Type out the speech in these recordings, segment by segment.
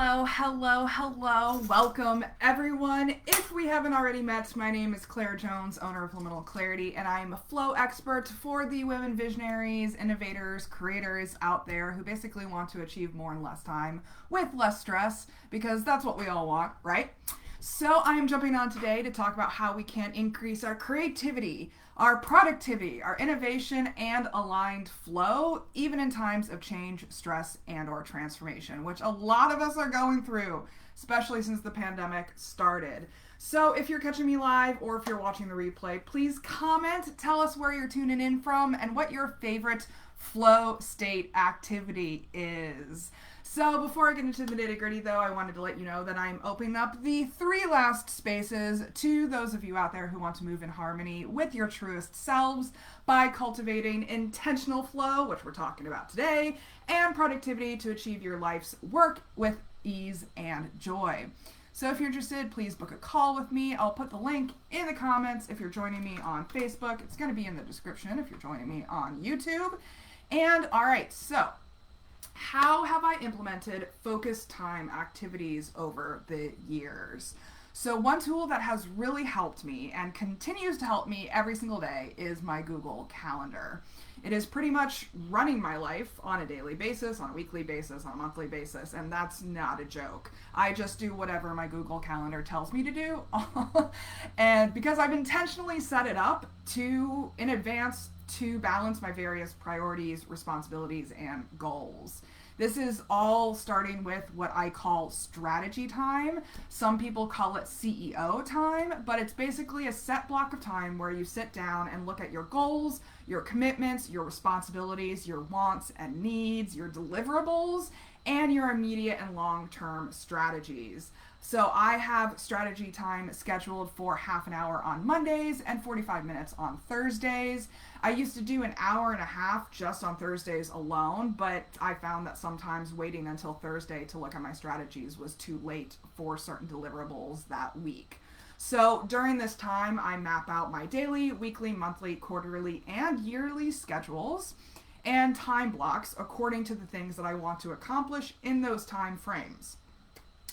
Hello. Welcome, everyone. If we haven't already met, my name is Claire Jones, owner of Liminal Clarity, and I am a flow expert for the women visionaries, innovators, creators out there who basically want to achieve more in less time with less stress, because that's what we all want, right? So I am jumping on today to talk about how we can increase our creativity, our productivity, our innovation, and aligned flow, even in times of change, stress, and or transformation, which a lot of us are going through, especially since the pandemic started. So if you're catching me live or if you're watching the replay, please comment, tell us where you're tuning in from and what your favorite flow state activity is. So before I get into the nitty-gritty, though, I wanted to let you know that I'm opening up the 3 last spaces to those of you out there who want to move in harmony with your truest selves by cultivating intentional flow, which we're talking about today, and productivity to achieve your life's work with ease and joy. So if you're interested, please book a call with me. I'll put the link in the comments if you're joining me on Facebook. It's going to be in the description if you're joining me on YouTube. And all right, so how have I implemented focus time activities over the years? So one tool that has really helped me and continues to help me every single day is my Google Calendar. It is pretty much running my life on a daily basis, on a weekly basis, on a monthly basis, and that's not a joke. I just do whatever my Google Calendar tells me to do. And because I've intentionally set it up in advance to balance my various priorities, responsibilities, and goals. This is all starting with what I call strategy time. Some people call it CEO time, but it's basically a set block of time where you sit down and look at your goals, your commitments, your responsibilities, your wants and needs, your deliverables, and your immediate and long-term strategies. So I have strategy time scheduled for half an hour on Mondays and 45 minutes on Thursdays. I used to do an hour and a half just on Thursdays alone, but I found that sometimes waiting until Thursday to look at my strategies was too late for certain deliverables that week. So during this time, I map out my daily, weekly, monthly, quarterly, and yearly schedules and time blocks according to the things that I want to accomplish in those time frames.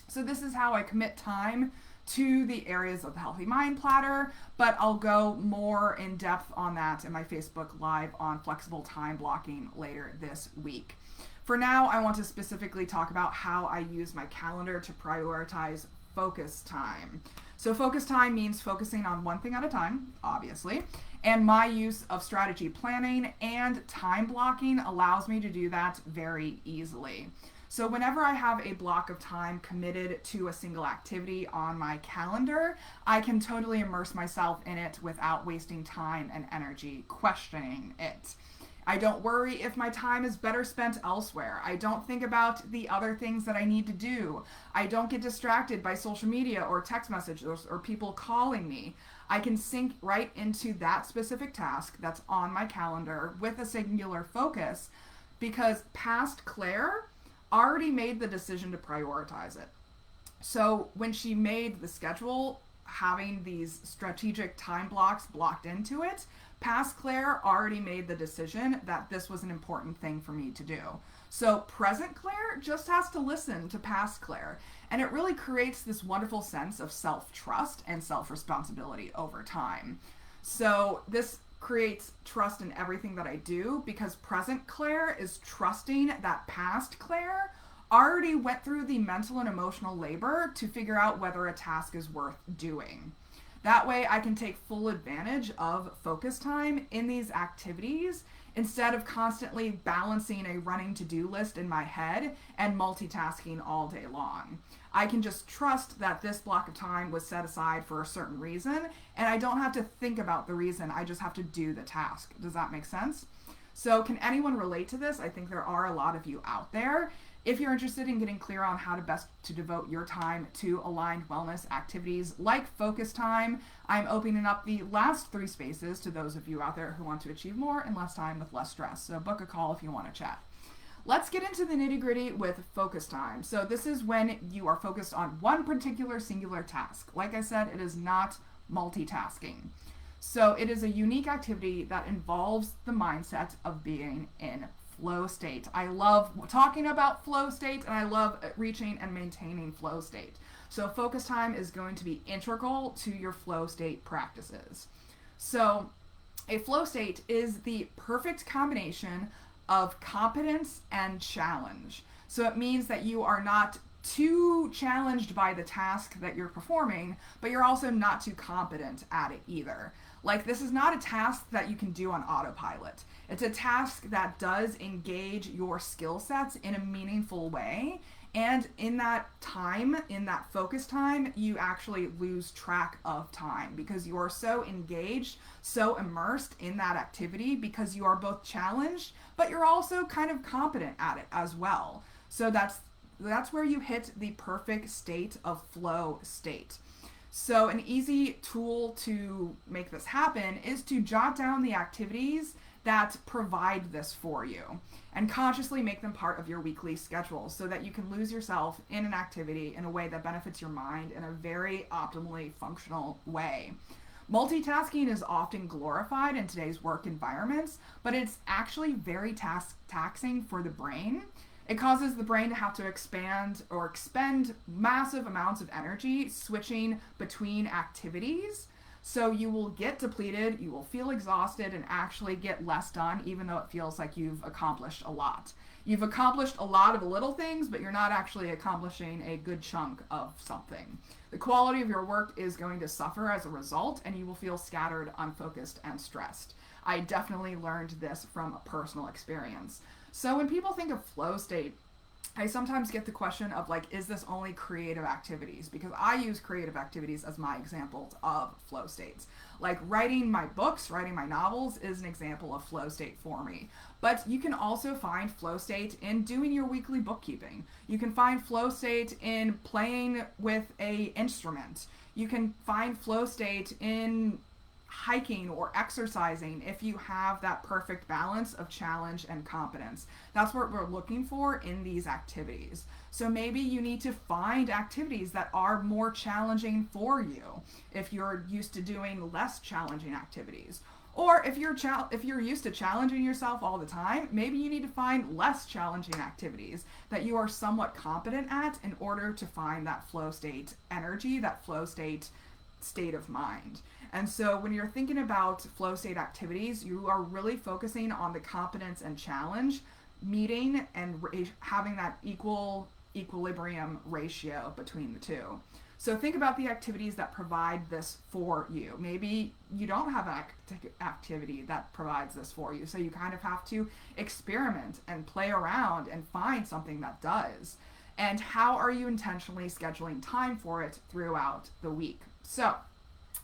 So this is how I commit time to the areas of the Healthy Mind Platter, but I'll go more in depth on that in my Facebook Live on flexible time blocking later this week. For now, I want to specifically talk about how I use my calendar to prioritize focus time. So focus time means focusing on one thing at a time, obviously, and my use of strategy planning and time blocking allows me to do that very easily. So whenever I have a block of time committed to a single activity on my calendar, I can totally immerse myself in it without wasting time and energy questioning it. I don't worry if my time is better spent elsewhere. I don't think about the other things that I need to do. I don't get distracted by social media or text messages or people calling me. I can sink right into that specific task that's on my calendar with a singular focus because past Claire already made the decision to prioritize it. So when she made the schedule, having these strategic time blocks blocked into it, past Claire already made the decision that this was an important thing for me to do. So present Claire just has to listen to past Claire. And it really creates this wonderful sense of self-trust and self-responsibility over time. So this creates trust in everything that I do because present Claire is trusting that past Claire already went through the mental and emotional labor to figure out whether a task is worth doing. That way I can take full advantage of focus time in these activities instead of constantly balancing a running to-do list in my head and multitasking all day long. I can just trust that this block of time was set aside for a certain reason, and I don't have to think about the reason, I just have to do the task. Does that make sense? So can anyone relate to this? I think there are a lot of you out there. If you're interested in getting clear on how to best to devote your time to aligned wellness activities like focus time, I'm opening up the last 3 spaces to those of you out there who want to achieve more in less time with less stress. So book a call if you want to chat. Let's get into the nitty-gritty with focus time. So this is when you are focused on one particular singular task. Like I said, it is not multitasking. So it is a unique activity that involves the mindset of being in flow state. I love talking about flow state, and I love reaching and maintaining flow state. So focus time is going to be integral to your flow state practices. So a flow state is the perfect combination of competence and challenge. So it means that you are not too challenged by the task that you're performing, but you're also not too competent at it either. Like, this is not a task that you can do on autopilot. It's a task that does engage your skill sets in a meaningful way. And in that time, in that focus time, you actually lose track of time because you are so engaged, so immersed in that activity because you are both challenged, but you're also kind of competent at it as well. So that's where you hit the perfect state of flow state. So an easy tool to make this happen is to jot down the activities that provide this for you and consciously make them part of your weekly schedule so that you can lose yourself in an activity in a way that benefits your mind in a very optimally functional way. Multitasking is often glorified in today's work environments, but it's actually very taxing for the brain. It causes the brain to have to expand or expend massive amounts of energy switching between activities. So you will get depleted, you will feel exhausted, and actually get less done, even though it feels like you've accomplished a lot. You've accomplished a lot of little things, but you're not actually accomplishing a good chunk of something. The quality of your work is going to suffer as a result, and you will feel scattered, unfocused, and stressed. I definitely learned this from a personal experience. So when people think of flow state, I sometimes get the question of like, is this only creative activities? Because I use creative activities as my examples of flow states. Like writing my books, writing my novels is an example of flow state for me. But you can also find flow state in doing your weekly bookkeeping. You can find flow state in playing with an instrument. You can find flow state in hiking or exercising if you have that perfect balance of challenge and competence. That's what we're looking for in these activities. So maybe you need to find activities that are more challenging for you if you're used to doing less challenging activities. Or if you're used to challenging yourself all the time, maybe you need to find less challenging activities that you are somewhat competent at in order to find that flow state energy, that flow state of mind. And so when you're thinking about flow state activities, you are really focusing on the competence and challenge meeting and having that equilibrium ratio between the two. So think about the activities that provide this for you. Maybe you don't have an activity that provides this for you, so you kind of have to experiment and play around and find something that does. And how are you intentionally scheduling time for it throughout the week? So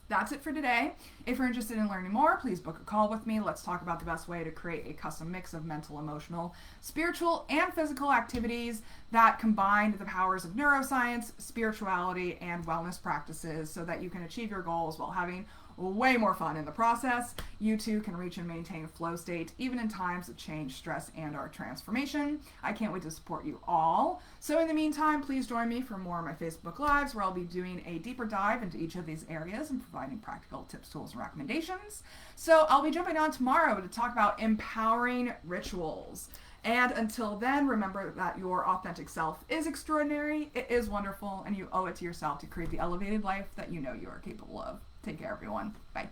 that's it for today. If you're interested in learning more, please book a call with me. Let's talk about the best way to create a custom mix of mental, emotional, spiritual, and physical activities that combine the powers of neuroscience, spirituality, and wellness practices so that you can achieve your goals while having way more fun in the process. You too can reach and maintain a flow state even in times of change, stress, and our transformation. I can't wait to support you all. So in the meantime, please join me for more of my Facebook Lives where I'll be doing a deeper dive into each of these areas and providing practical tips, tools, and recommendations. So I'll be jumping on tomorrow to talk about empowering rituals. And until then, remember that your authentic self is extraordinary, it is wonderful, and you owe it to yourself to create the elevated life that you know you are capable of. Take care, everyone. Bye.